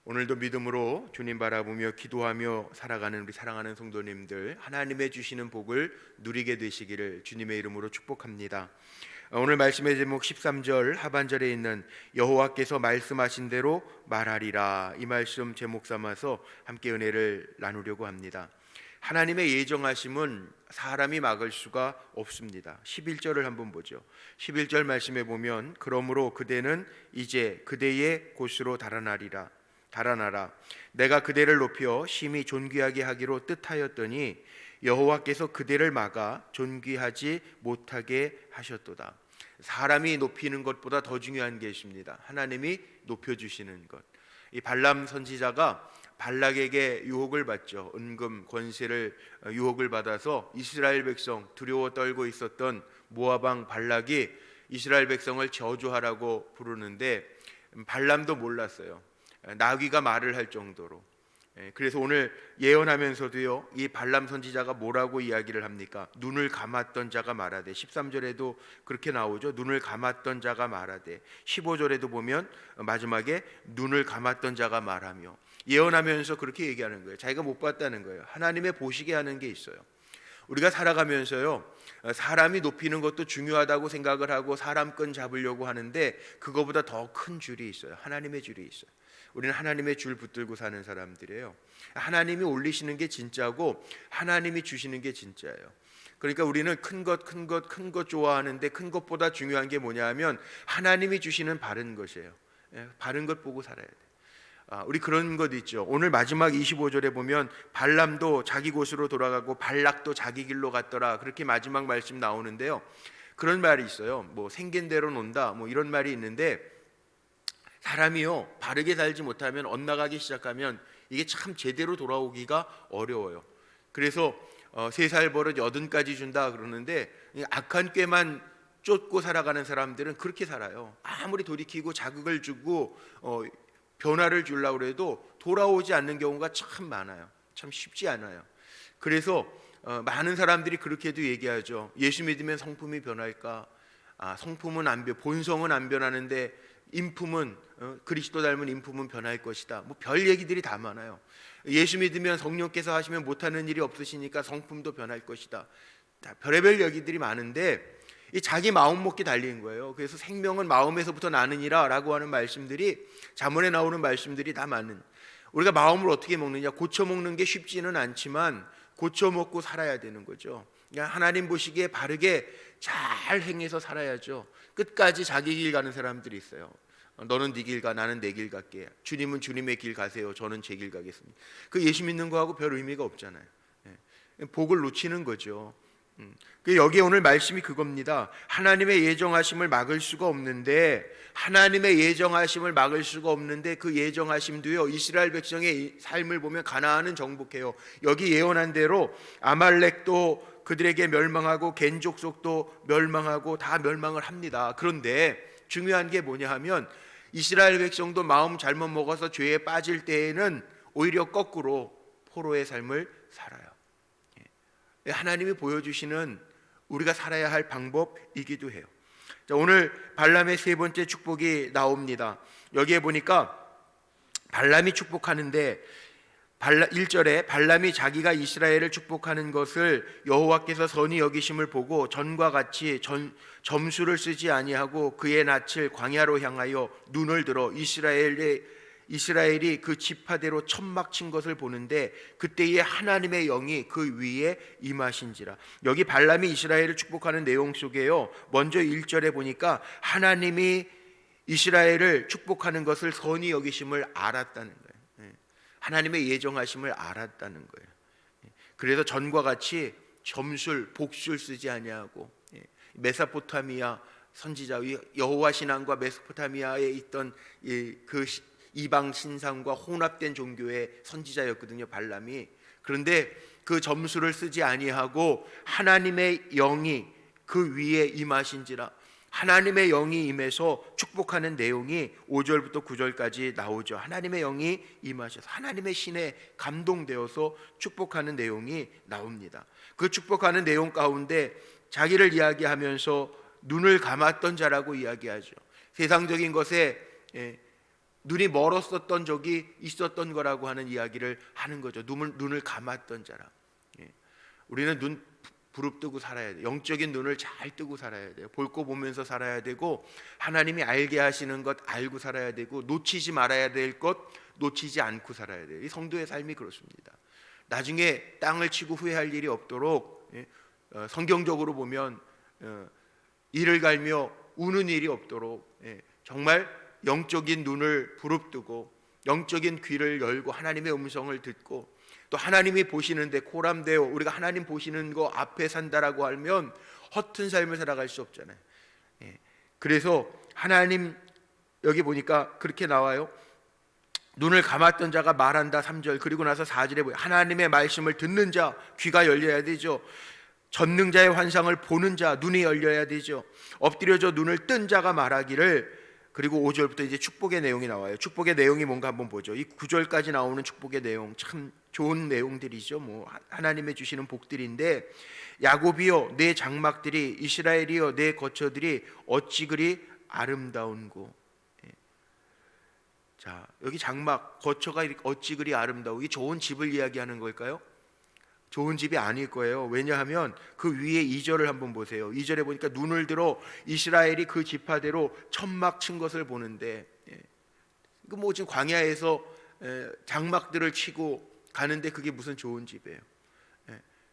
오늘도 믿음으로 주님 바라보며 기도하며 살아가는 우리 사랑하는 성도님들, 하나님의 주시는 복을 누리게 되시기를 주님의 이름으로 축복합니다. 오늘 말씀의 제목 13절 하반절에 있는 여호와께서 말씀하신 대로 말하리라, 이 말씀 제목 삼아서 함께 은혜를 나누려고 합니다. 하나님의 예정하심은 사람이 막을 수가 없습니다. 11절을 한번 보죠. 11절 말씀에 보면 그러므로 그대는 이제 그대의 곳으로 달아나라. 내가 그대를 높여 심히 존귀하게 하기로 뜻하였더니 여호와께서 그대를 막아 존귀하지 못하게 하셨도다. 사람이 높이는 것보다 더 중요한 게 있습니다. 하나님이 높여주시는 것. 이 발람 선지자가 발락에게 유혹을 받죠. 은금 권세를 유혹을 받아서 이스라엘 백성, 두려워 떨고 있었던 모압 왕 발락이 이스라엘 백성을 저주하라고 부르는데 발람도 몰랐어요. 나귀가 말을 할 정도로. 그래서 오늘 예언하면서도요, 이 발람 선지자가 뭐라고 이야기를 합니까? 눈을 감았던 자가 말하되, 13절에도 그렇게 나오죠. 눈을 감았던 자가 말하되, 15절에도 보면 마지막에 눈을 감았던 자가 말하며, 예언하면서 그렇게 얘기하는 거예요. 자기가 못 봤다는 거예요. 하나님의 보시게 하는 게 있어요. 우리가 살아가면서요, 사람이 높이는 것도 중요하다고 생각을 하고 사람 끈 잡으려고 하는데 그거보다 더 큰 줄이 있어요. 하나님의 줄이 있어요. 우리는 하나님의 줄 붙들고 사는 사람들이에요. 하나님이 올리시는 게 진짜고 하나님이 주시는 게 진짜예요. 그러니까 우리는 큰 것 좋아하는데 큰 것보다 중요한 게 뭐냐 하면 하나님이 주시는 바른 것이에요. 바른 것 보고 살아야 돼요. 우리 그런 것 있죠. 오늘 마지막 25절에 보면 발람도 자기 곳으로 돌아가고 발락도 자기 길로 갔더라, 그렇게 마지막 말씀 나오는데요. 그런 말이 있어요. 뭐 생긴 대로 논다, 뭐 이런 말이 있는데, 사람이요 바르게 살지 못하면 엇나가기 시작하면 이게 참 제대로 돌아오기가 어려워요. 그래서 3살 버릇 80까지 준다 그러는데, 악한 꾀만 쫓고 살아가는 사람들은 그렇게 살아요. 아무리 돌이키고 자극을 주고 변화를 주려고 해도 돌아오지 않는 경우가 참 많아요. 참 쉽지 않아요. 그래서 많은 사람들이 그렇게도 얘기하죠. 예수 믿으면 성품이 변할까? 성품은 본성은 안 변하는데 인품은, 그리스도 닮은 인품은 변할 것이다. 뭐 별 얘기들이 다 많아요. 예수 믿으면 성령께서 하시면 못하는 일이 없으시니까 성품도 변할 것이다. 별의별 얘기들이 많은데 이 자기 마음 먹기 달린 거예요. 그래서 생명은 마음에서부터 나느니라 라고 하는 말씀들이, 잠언에 나오는 말씀들이 다 많은, 우리가 마음을 어떻게 먹느냐, 고쳐 먹는 게 쉽지는 않지만 고쳐 먹고 살아야 되는 거죠. 그러니까 하나님 보시기에 바르게 잘 행해서 살아야죠. 끝까지 자기 길 가는 사람들이 있어요. 너는 네 길 가, 나는 내 길 갈게. 주님은 주님의 길 가세요, 저는 제 길 가겠습니다. 그 예수 믿는 거하고 별 의미가 없잖아요. 복을 놓치는 거죠. 여기에 오늘 말씀이 그겁니다. 하나님의 예정하심을 막을 수가 없는데, 하나님의 예정하심을 막을 수가 없는데 그 예정하심도요, 이스라엘 백성의 삶을 보면 가나안은 정복해요. 여기 예언한 대로 아말렉도 그들에게 멸망하고 겐 족속도 멸망하고 다 멸망을 합니다. 그런데 중요한 게 뭐냐 하면 이스라엘 백성도 마음 잘못 먹어서 죄에 빠질 때에는 오히려 거꾸로 포로의 삶을 살아요. 하나님이 보여주시는 우리가 살아야 할 방법이기도 해요. 자, 오늘 발람의 세 번째 축복이 나옵니다. 여기에 보니까 발람이 축복하는데 1절에 발람이 자기가 이스라엘을 축복하는 것을 여호와께서 선히 여기심을 보고 전과 같이 점수를 쓰지 아니하고 그의 낯을 광야로 향하여 눈을 들어 이스라엘이 그 지파대로 천막 친 것을 보는데 그때에 하나님의 영이 그 위에 임하신지라. 여기 발람이 이스라엘을 축복하는 내용 속에요, 먼저 1절에 보니까 하나님이 이스라엘을 축복하는 것을 선히 여기심을 알았다는 거예요. 하나님의 예정하심을 알았다는 거예요. 그래서 전과 같이 복술 쓰지 아니하고, 메소포타미아 선지자, 여호와 신앙과 메소포타미아에 있던 그 이방 신상과 혼합된 종교의 선지자였거든요, 발람이. 그런데 그 점수를 쓰지 아니하고 하나님의 영이 그 위에 임하신지라. 하나님의 영이 임해서 축복하는 내용이 5절부터 9절까지 나오죠. 하나님의 영이 임하셔서 하나님의 신에 감동되어서 축복하는 내용이 나옵니다. 그 축복하는 내용 가운데 자기를 이야기하면서 눈을 감았던 자라고 이야기하죠. 세상적인 것에 눈이 멀었었던 적이 있었던 거라고 하는 이야기를 하는 거죠. 눈을 감았던 자라. 예. 우리는 눈 부릅뜨고 살아야 돼요. 영적인 눈을 잘 뜨고 살아야 돼요. 볼 거 보면서 살아야 되고, 하나님이 알게 하시는 것 알고 살아야 되고, 놓치지 말아야 될 것 놓치지 않고 살아야 돼요. 이 성도의 삶이 그렇습니다. 나중에 땅을 치고 후회할 일이 없도록, 성경적으로 보면 이를 갈며 우는 일이 없도록, 정말 영적인 눈을 부릅뜨고 영적인 귀를 열고 하나님의 음성을 듣고, 또 하나님이 보시는데 코람되어 우리가 하나님 보시는 거 앞에 산다라고 하면 허튼 삶을 살아갈 수 없잖아요. 그래서 하나님, 여기 보니까 그렇게 나와요. 눈을 감았던 자가 말한다 3절. 그리고 나서 4절에 보여 하나님의 말씀을 듣는 자 귀가 열려야 되죠. 전능자의 환상을 보는 자 눈이 열려야 되죠. 엎드려져 눈을 뜬 자가 말하기를. 그리고 5절부터 이제 축복의 내용이 나와요. 축복의 내용이 뭔가 한번 보죠. 이 9절까지 나오는 축복의 내용 참 좋은 내용들이죠. 뭐 하나님의 주시는 복들인데, 야곱이여 내 장막들이, 이스라엘이여 내 거처들이 어찌 그리 아름다운고. 자, 여기 장막, 거처가 어찌 그리 아름다워. 이 좋은 집을 이야기하는 걸까요? 좋은 집이 아닐 거예요. 왜냐하면 그 위에 2절을 한번 보세요. 2절에 보니까 눈을 들어 이스라엘이 그 지파대로 천막 친 것을 보는데, 그 뭐 지금 광야에서 장막들을 치고 가는데 그게 무슨 좋은 집이에요.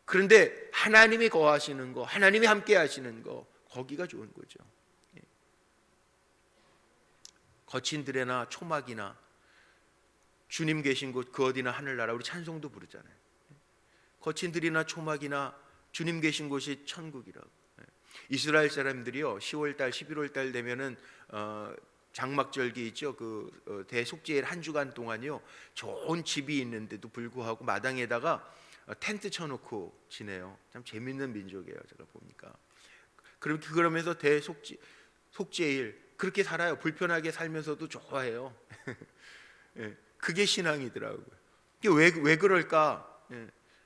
그런데 하나님이 거하시는 거, 하나님이 함께 하시는 거, 거기가 좋은 거죠. 거친 들에나 초막이나 주님 계신 곳 그 어디나 하늘나라, 우리 찬송도 부르잖아요. 거친 들이나 초막이나 주님 계신 곳이 천국이라고. 이스라엘 사람들이요 10월달 11월달 되면은 장막절기 있죠. 그 대속죄일 한 주간 동안요 좋은 집이 있는데도 불구하고 마당에다가 텐트 쳐놓고 지내요. 참 재밌는 민족이에요. 제가 보니까. 그러면서 속죄일 그렇게 살아요. 불편하게 살면서도 좋아해요. 그게 신앙이더라고요. 이게 왜 그럴까?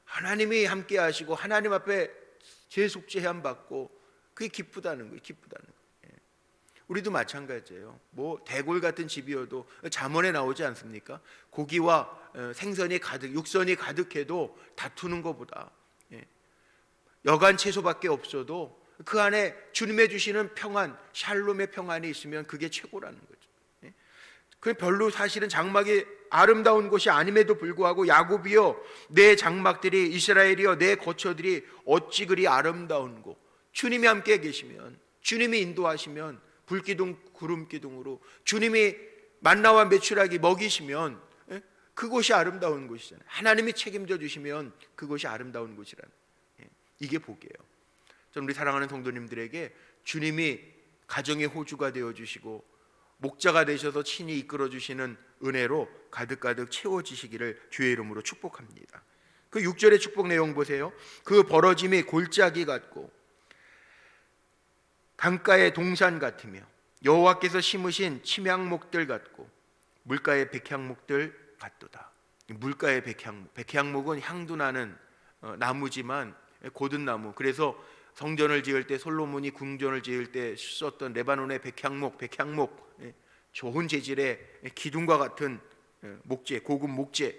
하나님이 함께 하시고 하나님 앞에 제 속죄함 받고 그게 기쁘다는 거예요. 기쁘다는 거예요. 우리도 마찬가지예요. 뭐 대골 같은 집이어도 잠언에 나오지 않습니까? 고기와 생선이 가득, 육선이 가득해도 다투는 것보다 여간 채소밖에 없어도 그 안에 주님의 주시는 평안, 샬롬의 평안이 있으면 그게 최고라는 거죠. 그 별로 사실은 장막이 아름다운 곳이 아님에도 불구하고 야곱이여 내 장막들이, 이스라엘이여 내 거처들이 어찌 그리 아름다운고. 주님이 함께 계시면, 주님이 인도하시면, 불기둥 구름기둥으로 주님이 만나와 메추라기 먹이시면 그곳이 아름다운 곳이잖아요. 하나님이 책임져 주시면 그곳이 아름다운 곳이라는, 이게 복이에요. 저는 우리 사랑하는 성도님들에게 주님이 가정의 호주가 되어 주시고 목자가 되셔서 친히 이끌어 주시는 은혜로 가득가득 채워지시기를 주의 이름으로 축복합니다. 그 6절의 축복 내용 보세요. 그 벌어짐이 골짜기 같고 강가의 동산 같으며 여호와께서 심으신 침향목들 같고 물가의 백향목들 같도다. 물가의 백향목, 백향목은 향도 나는 나무지만 고든 나무. 그래서 성전을 지을 때, 솔로몬이 궁전을 지을 때 썼던 레바논의 백향목, 좋은 재질의 기둥과 같은 목재, 고급 목재.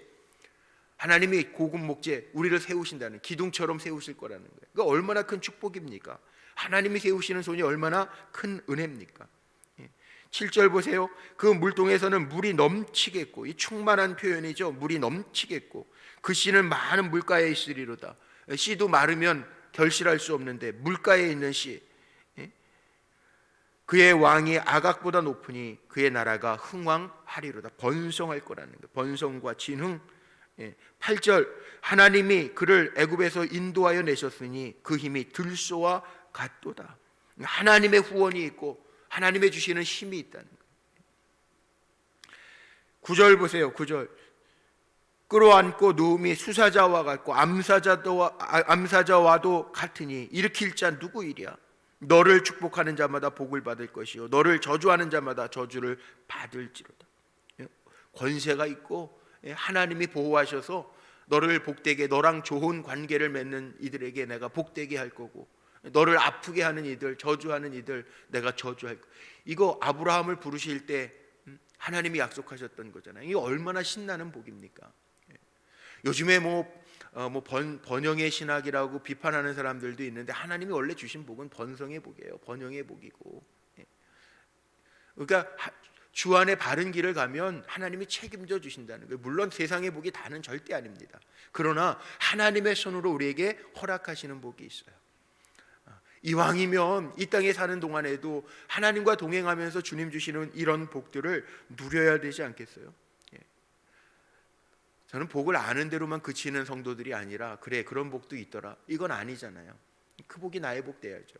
하나님이 고급 목재 우리를 세우신다는, 기둥처럼 세우실 거라는 거예요. 그러니까 얼마나 큰 축복입니까? 하나님이 세우시는 손이 얼마나 큰 은혜입니까? 7절 보세요. 그 물동에서는 물이 넘치겠고, 이 충만한 표현이죠. 물이 넘치겠고 그 씨는 많은 물가에 있으리로다. 씨도 마르면 결실할 수 없는데 물가에 있는 씨, 그의 왕이 아각보다 높으니 그의 나라가 흥왕하리로다. 번성할 거라는 거예요. 번성과 진흥. 8절 하나님이 그를 애굽에서 인도하여 내셨으니 그 힘이 들소와 같도다. 하나님의 후원이 있고 하나님의 주시는 힘이 있다는 거예요. 9절 보세요. 9절 끌어안고 누움이 수사자와 같고 암사자와도 같으니 일으킬 자 누구이랴. 너를 축복하는 자마다 복을 받을 것이요 너를 저주하는 자마다 저주를 받을지로다. 권세가 있고 하나님이 보호하셔서 너를 복되게, 너랑 좋은 관계를 맺는 이들에게 내가 복되게 할 거고, 너를 아프게 하는 이들, 저주하는 이들 내가 저주할 거. 이거 아브라함을 부르실 때 하나님이 약속하셨던 거잖아요. 이게 얼마나 신나는 복입니까? 요즘에 번영의 신학이라고 비판하는 사람들도 있는데, 하나님이 원래 주신 복은 번성의 복이에요. 번영의 복이고. 그러니까 주 안에 바른 길을 가면 하나님이 책임져 주신다는 거예요. 물론 세상의 복이 다는 절대 아닙니다. 그러나 하나님의 손으로 우리에게 허락하시는 복이 있어요. 이왕이면 이 땅에 사는 동안에도 하나님과 동행하면서 주님 주시는 이런 복들을 누려야 되지 않겠어요? 저는 복을 아는 대로만 그치는 성도들이 아니라, 그래 그런 복도 있더라, 이건 아니잖아요. 그 복이 나의 복 돼야죠.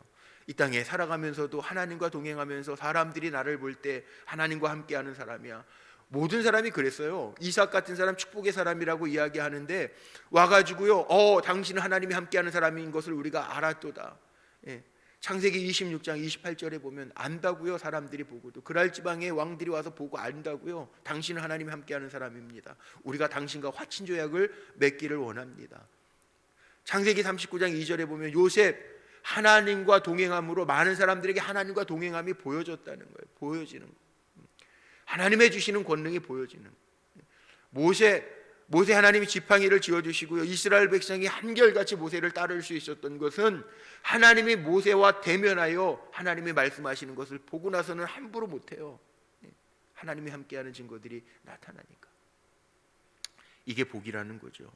이 땅에 살아가면서도 하나님과 동행하면서 사람들이 나를 볼 때 하나님과 함께하는 사람이야. 모든 사람이 그랬어요. 이삭 같은 사람 축복의 사람이라고 이야기하는데 와가지고요, 당신은 하나님이 함께하는 사람인 것을 우리가 알았도다. 창세기 26장 28절에 보면 안다고요. 사람들이 보고도 그랄 지방의 왕들이 와서 보고 안다고요. 당신은 하나님이 함께하는 사람입니다. 우리가 당신과 화친조약을 맺기를 원합니다. 창세기 39장 2절에 보면 요셉 하나님과 동행함으로 많은 사람들에게 하나님과 동행함이 보여졌다는 거예요. 보여지는 거예요. 하나님의 주시는 권능이 보여지는 거예요. 모세 하나님이 지팡이를 지어주시고요, 이스라엘 백성이 한결같이 모세를 따를 수 있었던 것은 하나님이 모세와 대면하여 하나님이 말씀하시는 것을 보고 나서는 함부로 못해요. 하나님이 함께하는 증거들이 나타나니까. 이게 복이라는 거죠.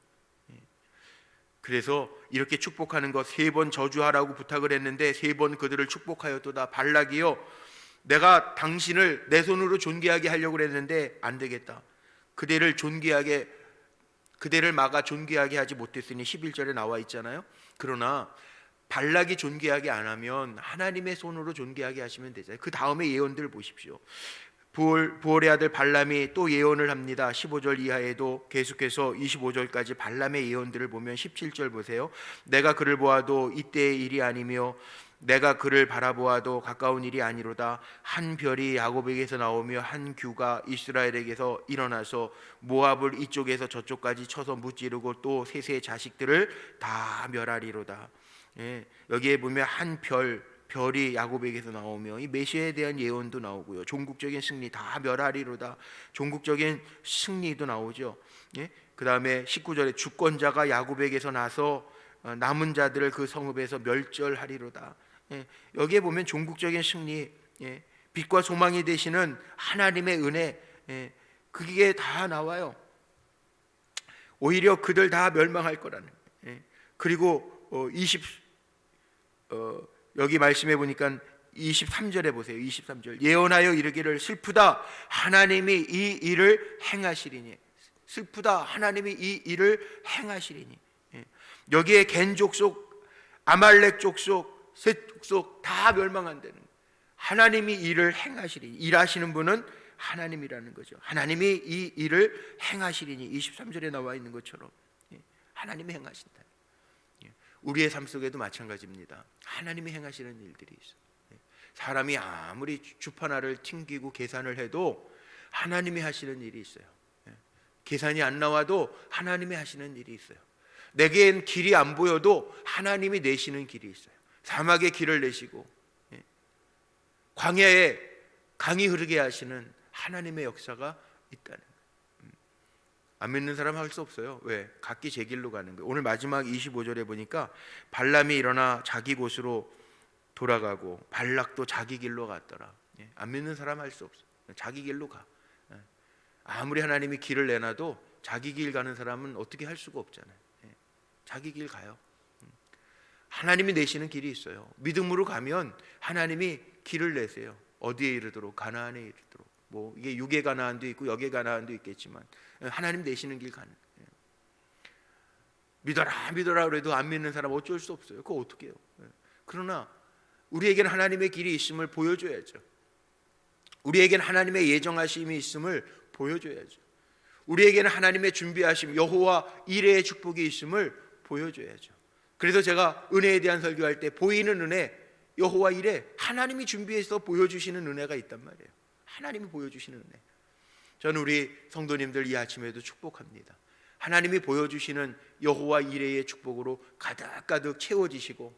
그래서 이렇게 축복하는 것, 3번 저주하라고 부탁을 했는데 3번 그들을 축복하였도다. 발락이요, 내가 당신을 내 손으로 존귀하게 하려고 했는데 안 되겠다. 그대를 막아 존귀하게 하지 못했으니 11절에 나와 있잖아요. 그러나 발락이 존귀하게 안 하면 하나님의 손으로 존귀하게 하시면 되잖아요. 그 다음에 예언들 보십시오. 부올의 아들 발람이 또 예언을 합니다. 15절 이하에도 계속해서 25절까지 발람의 예언들을 보면 17절 보세요. 내가 그를 보아도 이때의 일이 아니며 내가 그를 바라보아도 가까운 일이 아니로다. 한 별이 야곱에게서 나오며 한 규가 이스라엘에게서 일어나서 모압을 이쪽에서 저쪽까지 쳐서 무찌르고 또 셋의 자식들을 다 멸하리로다. 여기에 보면 한 별이 야곱에게서 나오며 이 메시아에 대한 예언도 나오고요, 종국적인 승리, 다 멸하리로다. 종국적인 승리도 나오죠. 그 다음에 19절에 주권자가 야곱에게서 나서 남은 자들을 그 성읍에서 멸절하리로다. 여기에 보면 종국적인 승리, 빛과 소망이 되시는 하나님의 은혜, 그게 다 나와요. 오히려 그들 다 멸망할 거라는. 그리고 여기 말씀해 보니까 23절에 보세요. 23절 예언하여 이르기를 슬프다, 하나님이 이 일을 행하시리니. 슬프다, 하나님이 이 일을 행하시리니. 여기에 겐 족속, 아말렉 족속, 셋 족속 다 멸망한다는 거예요. 하나님이 일을 행하시리니. 일하시는 분은 하나님이라는 거죠. 하나님이 이 일을 행하시리니. 23절에 나와 있는 것처럼 하나님이 행하신다. 우리의 삶 속에도 마찬가지입니다. 하나님이 행하시는 일들이 있어요. 사람이 아무리 주판화를 튕기고 계산을 해도 하나님이 하시는 일이 있어요. 계산이 안 나와도 하나님이 하시는 일이 있어요. 내겐 길이 안 보여도 하나님이 내시는 길이 있어요. 사막에 길을 내시고 광야에 강이 흐르게 하시는 하나님의 역사가 있다는 거예요. 안 믿는 사람은 할 수 없어요. 왜? 각기 제 길로 가는 거예요. 오늘 마지막 25절에 보니까 발람이 일어나 자기 곳으로 돌아가고 발락도 자기 길로 갔더라. 안 믿는 사람은 할 수 없어요. 자기 길로 가. 아무리 하나님이 길을 내놔도 자기 길 가는 사람은 어떻게 할 수가 없잖아요. 자기 길 가요. 하나님이 내시는 길이 있어요. 믿음으로 가면 하나님이 길을 내세요. 어디에 이르도록? 가나안에 이르도록. 뭐 이게 육의 가나안도 있고 역의 가나안도 있겠지만 하나님 내시는 길 가는. 믿어라 그래도 안 믿는 사람 어쩔 수 없어요. 그거 어떻게 해요? 그러나 우리에게는 하나님의 길이 있음을 보여줘야죠. 우리에게는 하나님의 예정하심이 있음을 보여줘야죠. 우리에게는 하나님의 준비하심, 여호와 이레의 축복이 있음을 보여줘야죠. 그래서 제가 은혜에 대한 설교할 때 보이는 은혜, 여호와 이레, 하나님이 준비해서 보여주시는 은혜가 있단 말이에요. 하나님이 보여주시는 은혜. 저는 우리 성도님들 이 아침에도 축복합니다. 하나님이 보여주시는 여호와 이레의 축복으로 가득가득 채워지시고,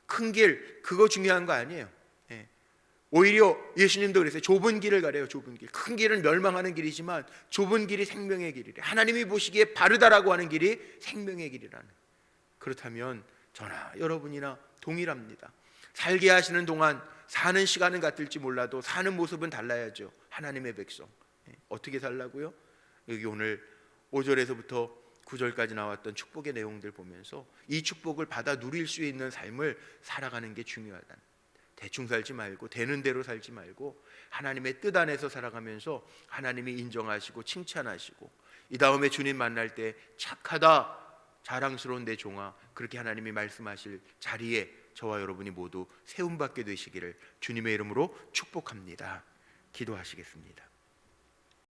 큰 길, 그거 중요한 거 아니에요. 오히려 예수님도 그랬어요. 좁은 길을 가래요. 좁은 길. 큰 길은 멸망하는 길이지만 좁은 길이 생명의 길이래. 하나님이 보시기에 바르다라고 하는 길이 생명의 길이라는. 그렇다면 저나 여러분이나 동일합니다. 살게 하시는 동안 사는 시간은 같을지 몰라도 사는 모습은 달라야죠. 하나님의 백성. 어떻게 살라고요? 여기 오늘 5절에서부터 9절까지 나왔던 축복의 내용들 보면서 이 축복을 받아 누릴 수 있는 삶을 살아가는 게 중요하다. 대충 살지 말고 되는 대로 살지 말고 하나님의 뜻 안에서 살아가면서 하나님이 인정하시고 칭찬하시고 이 다음에 주님 만날 때 착하다 자랑스러운 내 종아 그렇게 하나님이 말씀하실 자리에 저와 여러분이 모두 세움받게 되시기를 주님의 이름으로 축복합니다. 기도하시겠습니다.